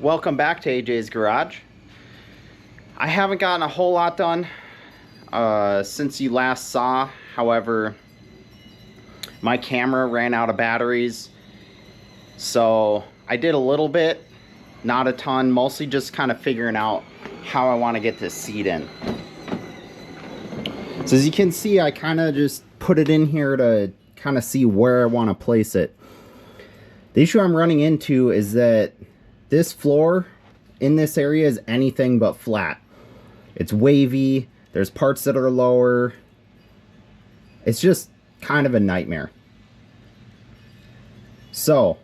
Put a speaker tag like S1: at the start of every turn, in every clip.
S1: Welcome back to AJ's Garage. I haven't gotten a whole lot done since you last saw. However, my camera ran out of batteries, so I did a little bit, not a ton, mostly just kind of figuring out how I want to get this seat in. So as you can see, I kind of just put it in here to kind of see where I want to place it. The issue I'm running into is that this floor in this area is anything but flat. It's wavy, there's parts that are lower. It's just kind of a nightmare. So,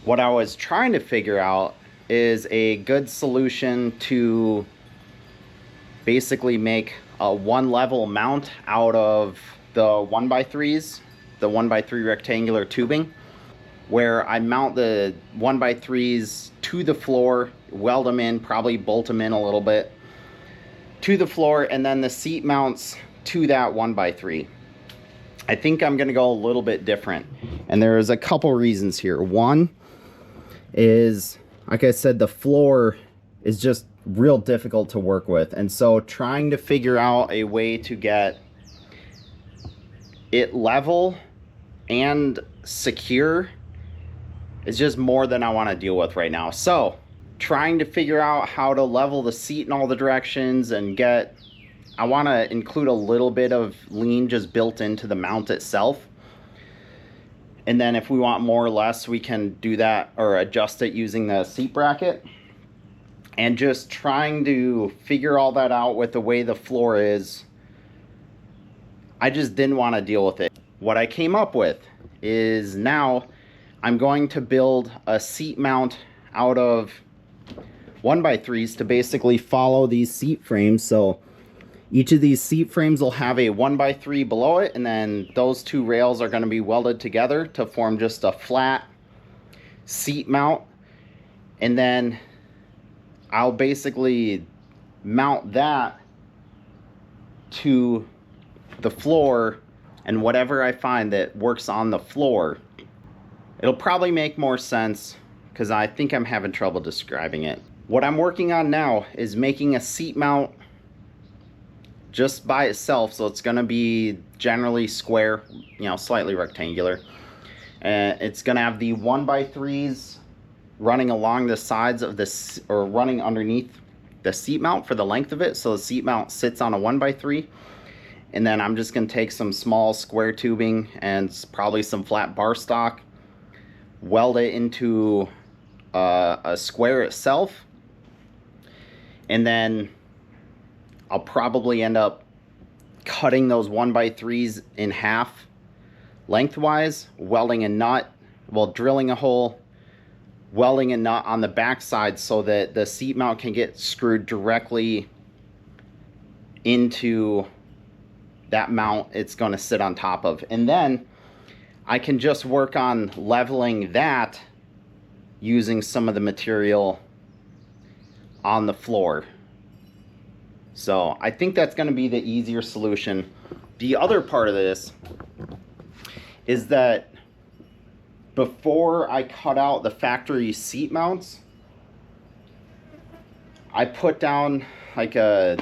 S1: what I was trying to figure out is a good solution to basically make a one level mount out of the 1x3s, the 1x3 rectangular tubing, where I mount the 1x3s to the floor, weld them in, probably bolt them in a little bit to the floor, and then the seat mounts to that 1x3. I think I'm gonna go a little bit different, and there's a couple reasons here. One is, like I said, the floor is just real difficult to work with, and so trying to figure out a way to get it level and secure is just more than I want to deal with right now. So trying to figure out how to level the seat in all the directions and get, I want to include a little bit of lean just built into the mount itself, and then if we want more or less, we can do that or adjust it using the seat bracket. And just trying to figure all that out with the way the floor is, I just didn't want to deal with it. What I came up with is now I'm going to build a seat mount out of 1x3s to basically follow these seat frames. So each of these seat frames will have a 1x3 below it, and then those two rails are going to be welded together to form just a flat seat mount. And then I'll basically mount that to the floor, and whatever I find that works on the floor. It'll probably make more sense because I think I'm having trouble describing it. What I'm working on now is making a seat mount just by itself, so it's gonna be generally square, you know, slightly rectangular. And it's gonna have the 1x3s running along the sides of this, or running underneath the seat mount for the length of it, so the seat mount sits on a 1x3. And then I'm just gonna take some small square tubing and probably some flat bar stock, weld it into a square itself, and then I'll probably end up cutting those 1x3s in half lengthwise, welding a nut, well, drilling a hole, welding a nut on the back side so that the seat mount can get screwed directly into that mount it's going to sit on top of. And then I can just work on leveling that using some of the material on the floor. So I think that's going to be the easier solution. The other part of this is that before I cut out the factory seat mounts, I put down like a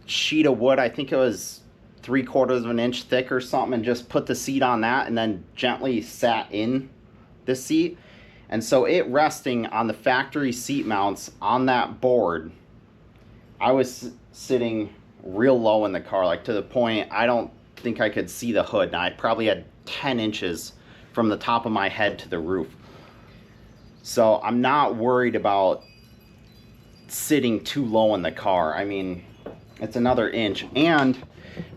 S1: sheet of wood, I think it was 3/4 of an inch thick or something, and just put the seat on that and then gently sat in the seat. And so it resting on the factory seat mounts on that board, I was sitting real low in the car, like to the point I don't think I could see the hood. Now I probably had 10 inches from the top of my head to the roof. So I'm not worried about sitting too low in the car. I mean, it's another inch. And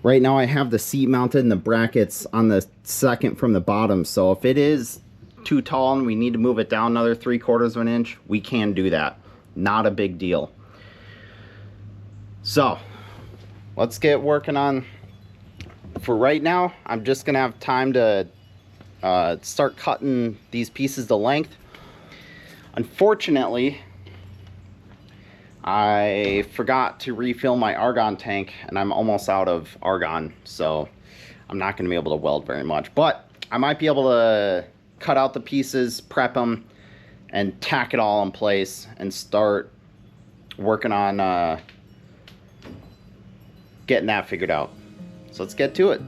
S1: right now I have the seat mounted in the brackets on the second from the bottom. So if it is too tall and we need to move it down another 3/4 of an inch, we can do that. Not a big deal. So let's get working on, for right now, I'm just gonna have time to start cutting these pieces to length. Unfortunately, I forgot to refill my argon tank, and I'm almost out of argon, so I'm not going to be able to weld very much. But I might be able to cut out the pieces, prep them, and tack it all in place and start working on getting that figured out. So let's get to it.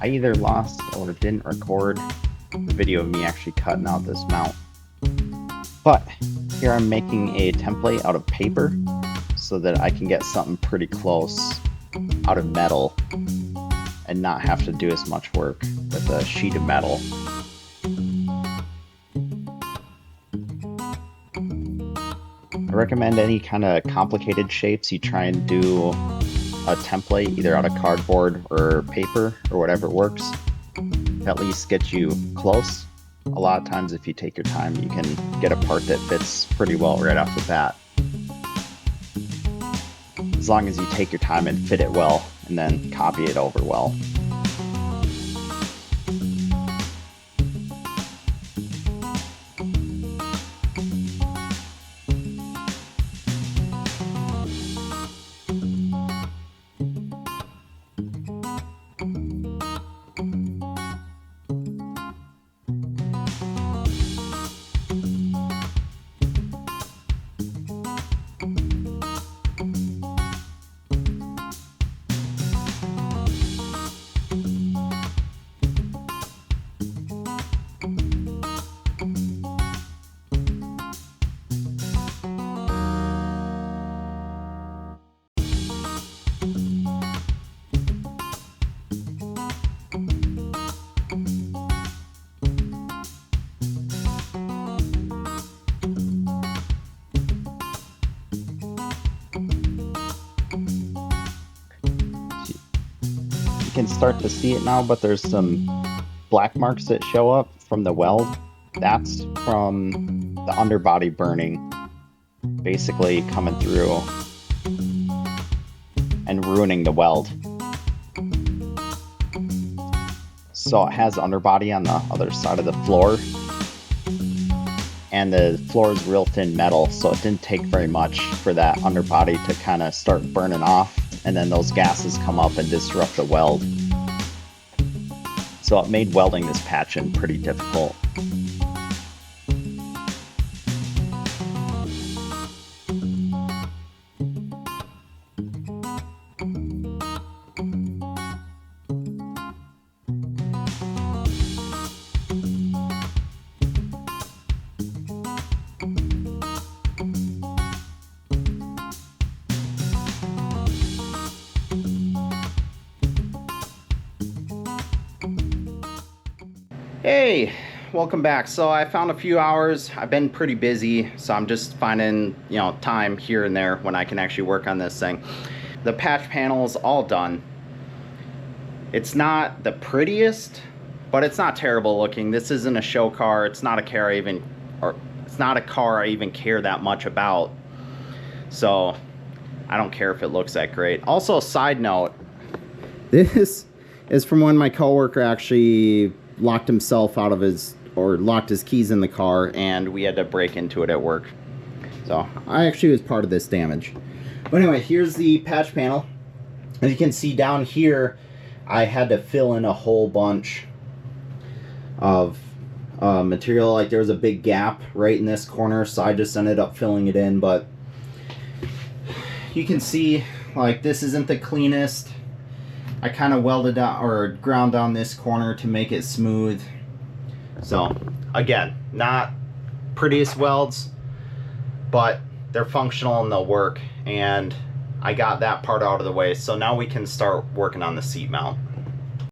S1: I either lost or didn't record the video of me actually cutting out this mount. But here I'm making a template out of paper so that I can get something pretty close out of metal and not have to do as much work with a sheet of metal. I recommend any kind of complicated shapes you try and do a template either out of cardboard or paper or whatever works. At least get you close. A lot of times if you take your time, you can get a part that fits pretty well right off the bat. As long as you take your time and fit it well and then copy it over well. Can start to see it now, but there's some black marks that show up from the weld. That's from the underbody burning, basically coming through and ruining the weld. So it has underbody on the other side of the floor, and the floor is real thin metal, so it didn't take very much for that underbody to kind of start burning off, and then those gases come up and disrupt the weld. So it made welding this patch-in pretty difficult. Hey, welcome back. So I found a few hours. I've been pretty busy, so I'm just finding, time here and there when I can actually work on this thing. The patch panel is all done. It's not the prettiest, but it's not terrible looking. This isn't a show car. It's not a car I even care that much about. So I don't care if it looks that great. Also, a side note, this is from when my coworker actually locked himself out of locked his keys in the car, and we had to break into it at work. So I actually was part of this damage. But anyway, here's the patch panel. As you can see down here, I had to fill in a whole bunch of material. Like there was a big gap right in this corner, so I just ended up filling it in. But you can see, like, this isn't the cleanest. I kind of welded out or ground down this corner to make it smooth. So again, not prettiest welds, but they're functional and they'll work. And I got that part out of the way, so now we can start working on the seat mount.